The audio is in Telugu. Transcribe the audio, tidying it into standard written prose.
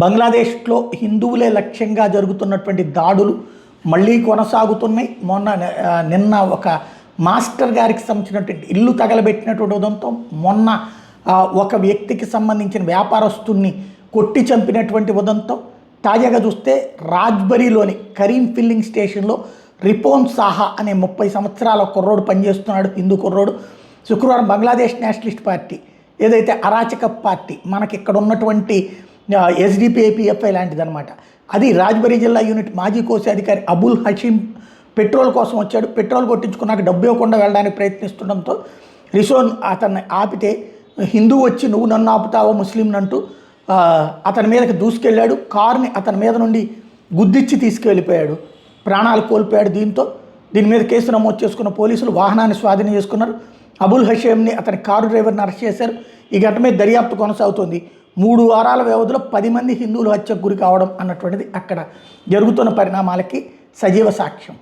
బంగ్లాదేశ్లో హిందువులే లక్ష్యంగా జరుగుతున్నటువంటి దాడులు మళ్ళీ కొనసాగుతున్నాయి. నిన్న ఒక మాస్టర్ గారికి సంబంధించినటువంటి ఇల్లు తగలబెట్టినటువంటి ఉదంతం, మొన్న ఒక వ్యక్తికి సంబంధించిన వ్యాపారస్తుని కొట్టి చంపినటువంటి ఉదంతం, తాజాగా చూస్తే రాజ్బరీలోని కరీం ఫిల్లింగ్ స్టేషన్లో రిపోన్ సాహా అనే 30 సంవత్సరాల కుర్రోడు పనిచేస్తున్నాడు, హిందూ కుర్రోడు. శుక్రవారం బంగ్లాదేశ్ నేషనలిస్ట్ పార్టీ ఏదైతే అరాచక పార్టీ మనకి ఇక్కడ ఉన్నటువంటి ఎస్డిపిఐపిఎఫ్ఐ లాంటిదనమాట, అది రాజ్బరీ జిల్లా యూనిట్ మాజీ కోశాధికారి అబుల్ హషీం పెట్రోల్ కోసం వచ్చాడు. పెట్రోల్ కొట్టించుకున్నాక డబ్బు ఇవ్వకుండా వెళ్ళడానికి ప్రయత్నిస్తుండడంతో రిసోన్ అతన్ని ఆపితే, హిందువు వచ్చి నువ్వు నన్ను ఆపుతావో ముస్లింని అంటూ అతని మీదకి దూసుకెళ్ళాడు. కారుని అతని మీద నుండి గుద్దిచ్చి తీసుకువెళ్ళిపోయాడు, ప్రాణాలు కోల్పోయాడు. దీని మీద కేసు నమోదు చేసుకున్న పోలీసులు వాహనాన్ని స్వాధీనం చేసుకున్నారు. అబుల్ హషీంని, అతని కారు డ్రైవర్ని అరెస్ట్ చేశారు. ఈ ఘటన మీద దర్యాప్తు కొనసాగుతోంది. 3 వారాల వ్యవధిలో 10 మంది హిందువులు హత్యకు గురి కావడం అన్నటువంటిది అక్కడ జరుగుతున్న పరిణామాలకి సజీవ సాక్ష్యం.